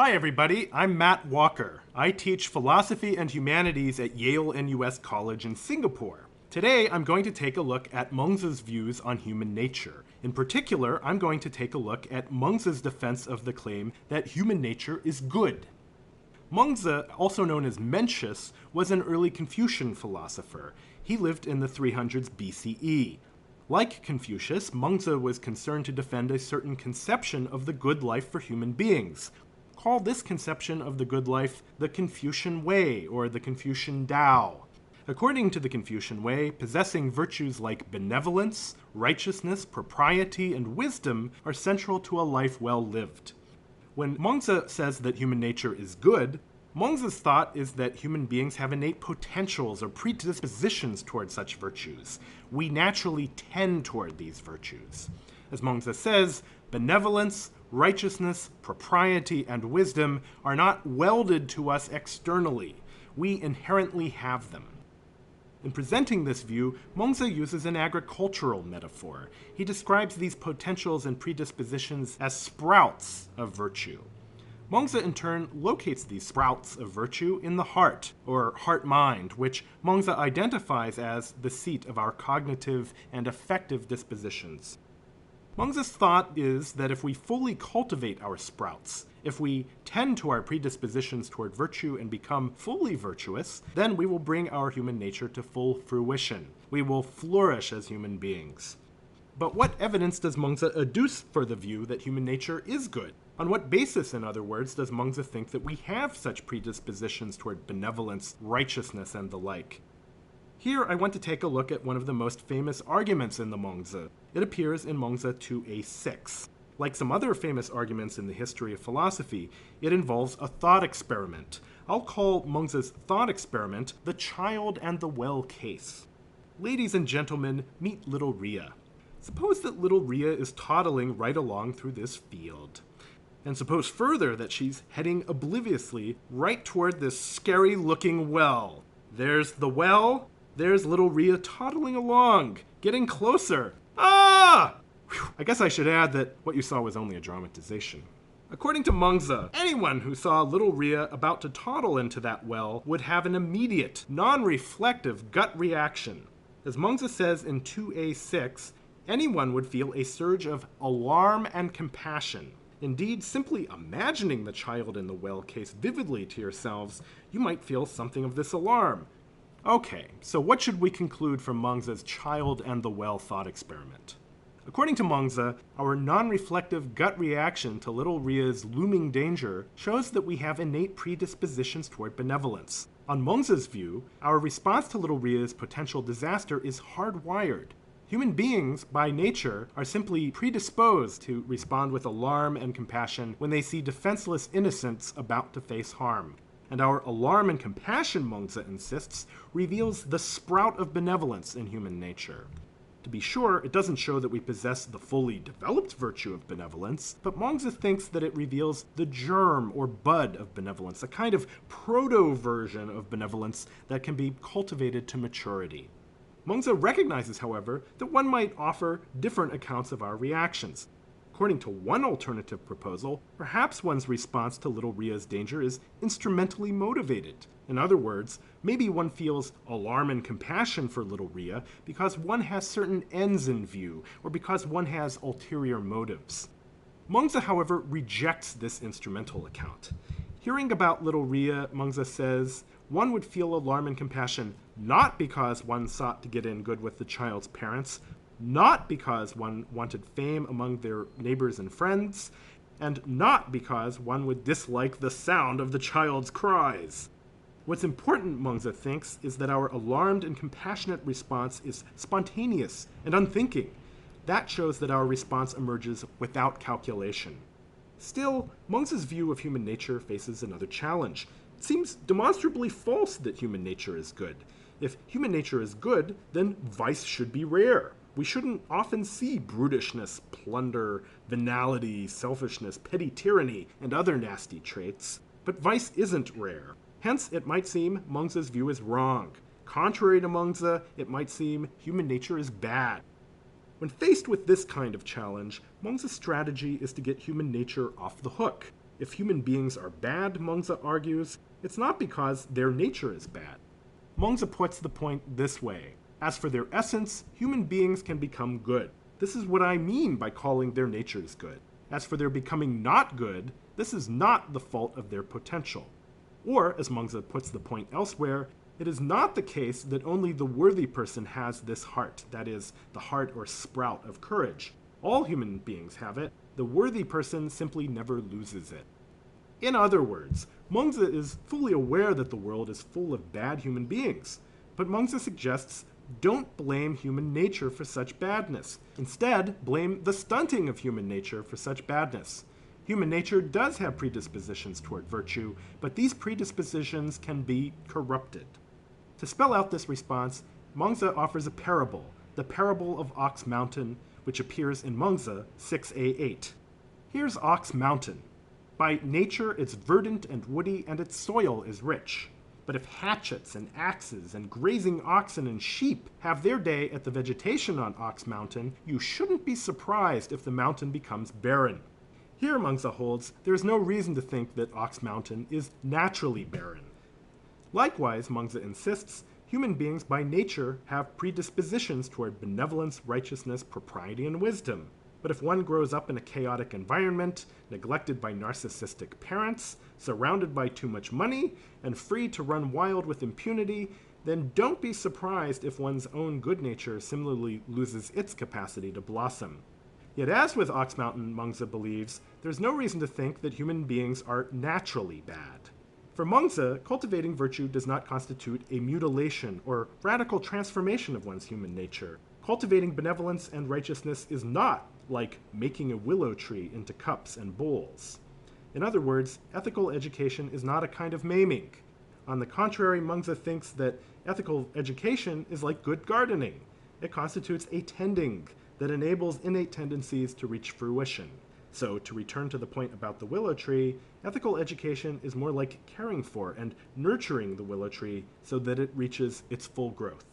Hi everybody, I'm Matt Walker. I teach philosophy and humanities at Yale-NUS College in Singapore. Today I'm going to take a look at Mengzi's views on human nature. In particular, I'm going to take a look at Mengzi's defense of the claim that human nature is good. Mengzi, also known as Mencius, was an early Confucian philosopher. He lived in the 300s BCE. Like Confucius, Mengzi was concerned to defend a certain conception of the good life for human beings. Call this conception of the good life the Confucian way, or the Confucian Tao. According to the Confucian way, possessing virtues like benevolence, righteousness, propriety, and wisdom are central to a life well lived. When Mengzi says that human nature is good, Mengzi's thought is that human beings have innate potentials or predispositions toward such virtues. We naturally tend toward these virtues. As Mengzi says, benevolence, righteousness, propriety, and wisdom are not welded to us externally. We inherently have them. In presenting this view, Mengzi uses an agricultural metaphor. He describes these potentials and predispositions as sprouts of virtue. Mengzi in turn locates these sprouts of virtue in the heart, or heart-mind, which Mengzi identifies as the seat of our cognitive and affective dispositions. Mengzi's thought is that if we fully cultivate our sprouts, if we tend to our predispositions toward virtue and become fully virtuous, then we will bring our human nature to full fruition. We will flourish as human beings. But what evidence does Mengzi adduce for the view that human nature is good? On what basis, in other words, does Mengzi think that we have such predispositions toward benevolence, righteousness, and the like? Here, I want to take a look at one of the most famous arguments in the Mengzi. It appears in Mengzi 2a6. Like some other famous arguments in the history of philosophy, it involves a thought experiment. I'll call Mengzi's thought experiment the child and the well case. Ladies and gentlemen, meet little Ria. Suppose that little Ria is toddling right along through this field. And suppose further that she's heading obliviously right toward this scary-looking well. There's the well. There's little Ria toddling along, getting closer. Ah! Whew. I guess I should add that what you saw was only a dramatization. According to Mengzi, anyone who saw little Ria about to toddle into that well would have an immediate, non-reflective gut reaction. As Mengzi says in 2a6, anyone would feel a surge of alarm and compassion. Indeed, simply imagining the child in the well case vividly to yourselves, you might feel something of this alarm. Okay, so what should we conclude from Mengzi's child and the well thought experiment? According to Mengzi, our non-reflective gut reaction to little Ria's looming danger shows that we have innate predispositions toward benevolence. On Mengzi's view, our response to little Ria's potential disaster is hardwired. Human beings, by nature, are simply predisposed to respond with alarm and compassion when they see defenseless innocents about to face harm. And our alarm and compassion, Mengzi insists, reveals the sprout of benevolence in human nature. To be sure, it doesn't show that we possess the fully developed virtue of benevolence, but Mengzi thinks that it reveals the germ or bud of benevolence, a kind of proto-version of benevolence that can be cultivated to maturity. Mengzi recognizes, however, that one might offer different accounts of our reactions. According to one alternative proposal, perhaps one's response to little Ria's danger is instrumentally motivated. In other words, maybe one feels alarm and compassion for little Ria because one has certain ends in view, or because one has ulterior motives. Mengzi, however, rejects this instrumental account. Hearing about little Ria, Mengzi says, one would feel alarm and compassion not because one sought to get in good with the child's parents, not because one wanted fame among their neighbors and friends, and not because one would dislike the sound of the child's cries. What's important, Mengzi thinks, is that our alarmed and compassionate response is spontaneous and unthinking. That shows that our response emerges without calculation. Still, Mengzi's view of human nature faces another challenge. It seems demonstrably false that human nature is good. If human nature is good, then vice should be rare. We shouldn't often see brutishness, plunder, venality, selfishness, petty tyranny, and other nasty traits. But vice isn't rare. Hence, it might seem Mengzi's view is wrong. Contrary to Mengzi, it might seem human nature is bad. When faced with this kind of challenge, Mengzi's strategy is to get human nature off the hook. If human beings are bad, Mengzi argues, it's not because their nature is bad. Mengzi puts the point this way. As for their essence, human beings can become good. This is what I mean by calling their natures good. As for their becoming not good, this is not the fault of their potential. Or, as Mengzi puts the point elsewhere, it is not the case that only the worthy person has this heart, that is, the heart or sprout of courage. All human beings have it. The worthy person simply never loses it. In other words, Mengzi is fully aware that the world is full of bad human beings, but Mengzi suggests don't blame human nature for such badness. Instead, blame the stunting of human nature for such badness. Human nature does have predispositions toward virtue, but these predispositions can be corrupted. To spell out this response, Mengzi offers a parable, the parable of Ox Mountain, which appears in Mengzi 6a8. Here's Ox Mountain. By nature, it's verdant and woody, and its soil is rich. But if hatchets and axes and grazing oxen and sheep have their day at the vegetation on Ox Mountain, you shouldn't be surprised if the mountain becomes barren. Here, Mengzi holds, there is no reason to think that Ox Mountain is naturally barren. Likewise, Mengzi insists, human beings by nature have predispositions toward benevolence, righteousness, propriety, and wisdom. But if one grows up in a chaotic environment, neglected by narcissistic parents, surrounded by too much money, and free to run wild with impunity, then don't be surprised if one's own good nature similarly loses its capacity to blossom. Yet as with Ox Mountain, Mengzi believes, there's no reason to think that human beings are naturally bad. For Mengzi, cultivating virtue does not constitute a mutilation or radical transformation of one's human nature. Cultivating benevolence and righteousness is not like making a willow tree into cups and bowls. In other words, ethical education is not a kind of maiming. On the contrary, Mengzi thinks that ethical education is like good gardening. It constitutes a tending that enables innate tendencies to reach fruition. So, to return to the point about the willow tree, ethical education is more like caring for and nurturing the willow tree so that it reaches its full growth.